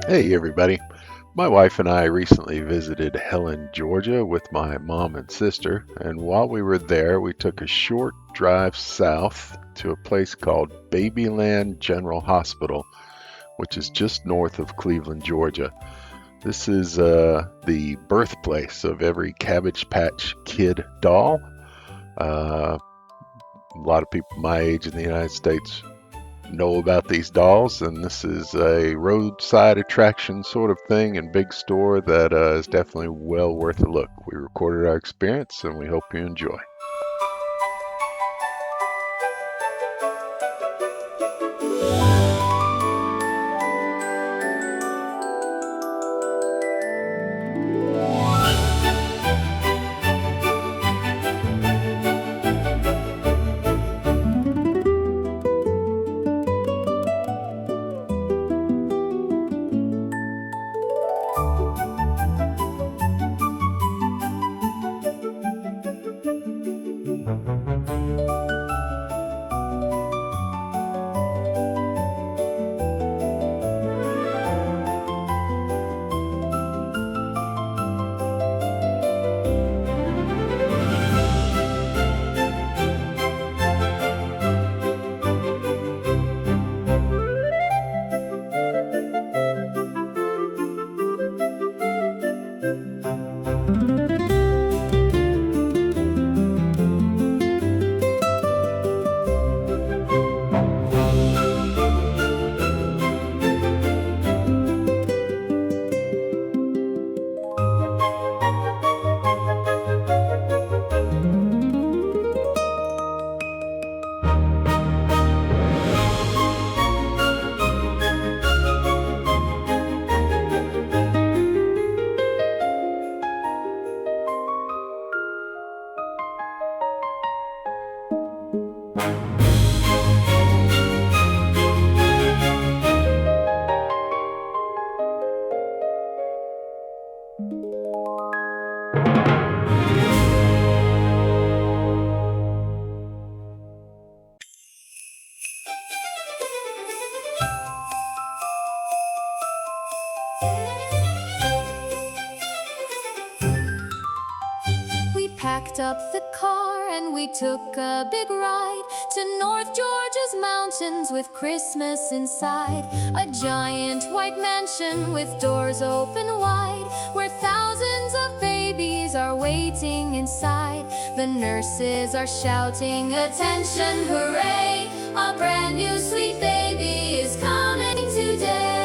Hey everybody. My wife and I recently visited Helen, Georgia with my mom and sister, and while we were there, we took a short drive south to a place called Babyland General Hospital, which is just north of Cleveland, Georgia. This is the birthplace of every Cabbage Patch Kid doll. Uh, a lot of people my age in the United States know about these dolls, and this is a roadside attraction sort of thing and big store that is definitely well worth a look. We recorded our experience, and we hope you enjoy. We packed up the car and we took a big ride to North Georgia's mountains with Christmas inside. A giant white mansion with doors open wide, where thousands of babies are waiting inside. The nurses are shouting, "Attention, hooray! A brand new sweet baby is coming today."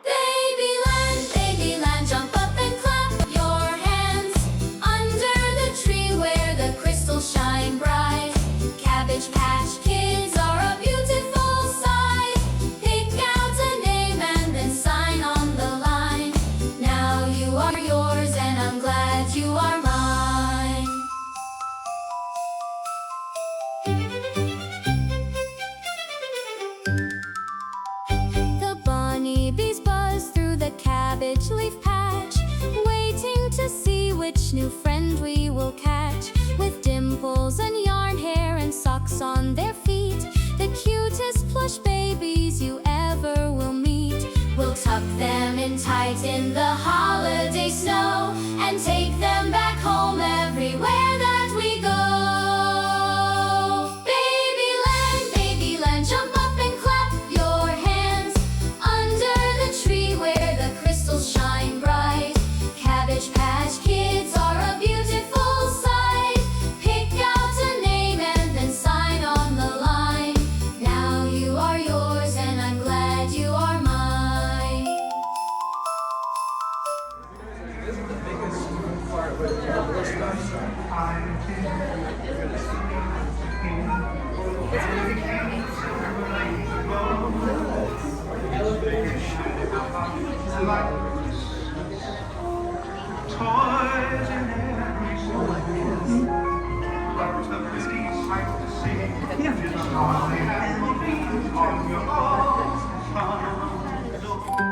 Babyland, Babyland, jump up and clap your hands under the tree where the crystals shine bright. Cabbage Patch Kids are a beautiful sight. Pick out a name and then sign on the line. Now you are yours and I'm glad you are mine. The bunnybees buzz through the cabbage leaf patch, waiting to see which new friend we will catch. With dimples and yarn hair and socks on their feet, the cutest plush babies you ever will meet. We'll tuck them in tight in the holiday snow and take them back home everywhere that we go. Babyland, Babyland, jump up and clap your hands under the tree where the crystals shine bright. Cabbage Patch Kids are a beautiful sight. Pick out a name and then sign on the line. Now you are yours and I'm glad you are mine. Toys in every store. Lots of pretty sights to see. Just all they have will be on your own front door.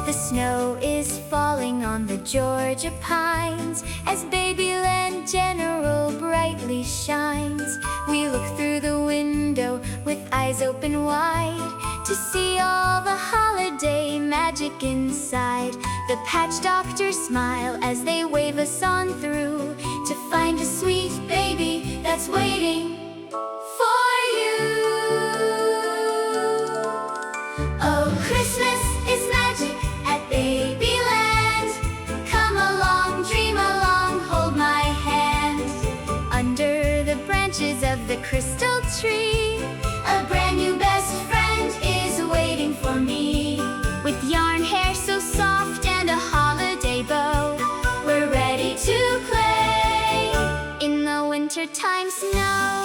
The snow is falling on the Georgia pines as Babyland General brightly shines. We look through the window with eyes open wide to see all the holiday magic inside. The patch doctors smile as they wave us on through to find a sweet baby that's waiting for you. Oh, Christmas is magic at Babyland. Come along, dream along, hold my hand. Under the branches of the crystal tree, a brand new best friend is waiting for me. With yarn hair so soft and a holiday bow, we're ready to play in the wintertime snow.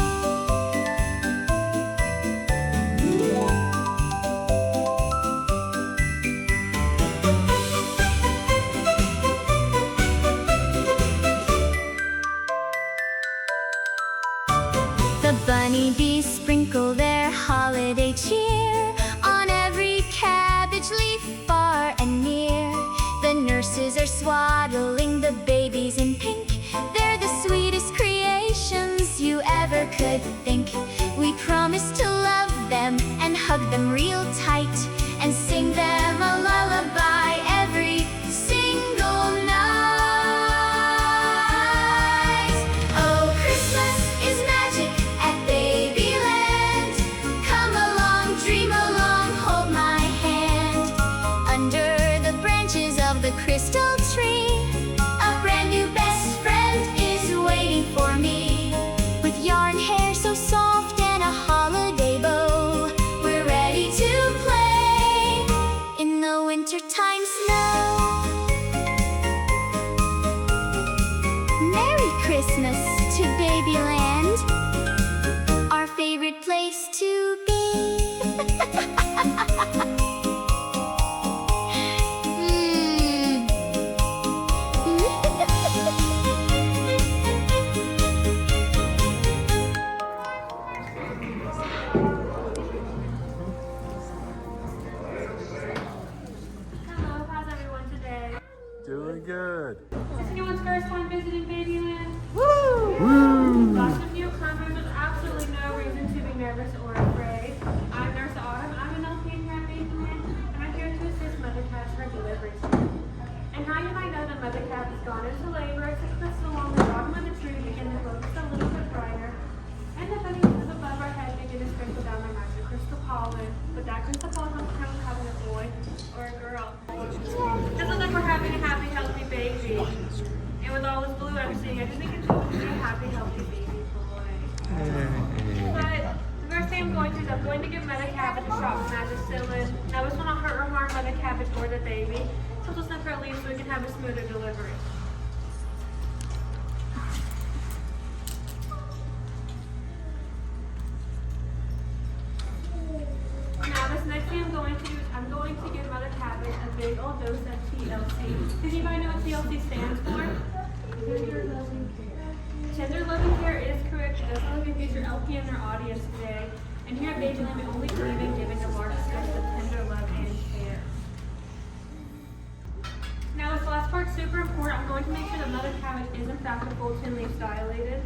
The bunny bees sprinkle their holiday cheer on every cabbage leaf far and near. The nurses are swaddling the babies in pink. They're the sweetest creations you ever could think. We promise to love them and hug them real tight and sing them a lullaby every single night. Oh, Christmas is magic at Babyland. Come along, dream along, hold my hand. Under the branches of the crystal tree, a brand new best friend is waiting for me. With yarn hair so soft and a holiday bow, we're ready to play in the wintertime snow. Merry Christmas to Babyland, our favorite place to be. Hello, how's everyone today? Doing good. Is this anyone's first time visiting Babyland? Woo! Lots of newcomers, there's absolutely no reason to be nervous or afraid. I'm Nurse Autumn, I'm an LPN here at Babyland, and I'm here to assist Mother Cat in her delivery care. And now you might know that Mother Cat has gone into labor, so crystal along the bottom of the tree begin to glow just a little bit brighter. And the bunnies above our head begin to sprinkle down their magic crystal pollen. But that crystal pollen comes from having a boy or a girl. Doesn't look like we're having a happy, healthy baby. And with all this blue I'm seeing, I just think it's going to be a happy, healthy baby boy. But the first thing I'm going to do is I'm going to give Mother Cabbage a shot of ampicillin. Now this will not hurt or harm Mother Cabbage or the baby. So we'll snip her leaves so we can have a smoother delivery. Now this next thing I'm going to do is I'm going to give Mother Cabbage a big old dose of TLC. Does anybody know what TLC stands for? Tender Loving Care. Tender Loving Care is correct. It does not look like your LP in their audience today. And here at Babyland, we only believe in giving a large dose of tender love and care. Now this last part's super important. I'm going to make sure that Mother Cabbage is in fact a full 10 leaves dilated.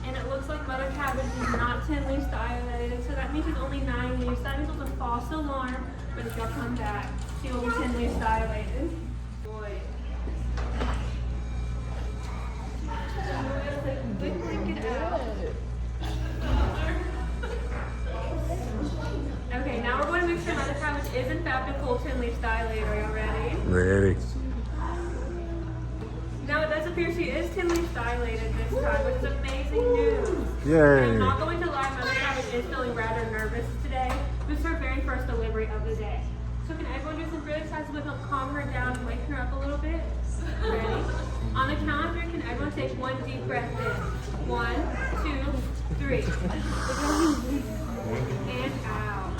And it looks like Mother Cabbage is not 10 leaves dilated, so that means it's only 9 leaves. That means it's a false alarm, but if you'll come back, she will be 10 leaves dilated. Boy. Okay, now we're going to make sure Mother Cabbage is in fact a full 10 leaves dilated. Are y'all ready? Ready. Now it does appear she is 10 leaves dilated this time, which is amazing news. Yay. I'm not going to lie, Mother Cabbage is feeling rather nervous today. This is her very first delivery of the day. So can everyone do some really excited to help calm her down and wake her up a little bit? Ready? On the count of 3, can everyone take one deep breath in? 1, 2, 3. And out.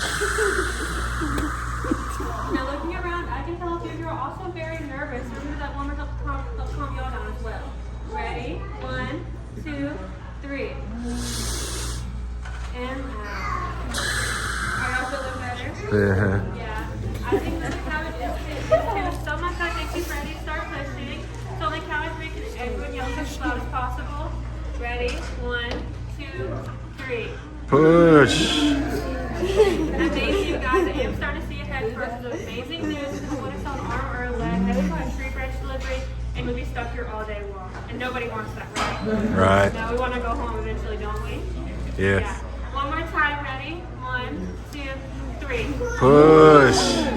Now looking around, I can tell if you're also very nervous. Remember that one more help calm y'all down as well. Ready? 1, 2, 3. And out. Are y'all feeling better? Uh-huh. Yeah. I think that the cabbage is going to so much I think he's ready to start pushing. So on the count of three, can everyone yell as loud as possible? Ready? 1, 2, 3. Push. Amazing, you guys. I am starting to see ahead for us. Amazing news. This is what it's on arm or a leg. That is why tree branch delivery and we'll be stuck here all day long. And nobody wants that, right? Right. No, we want to go home eventually, don't we? Yes. Yeah. One more time. Ready? 1, 2, 3. Push.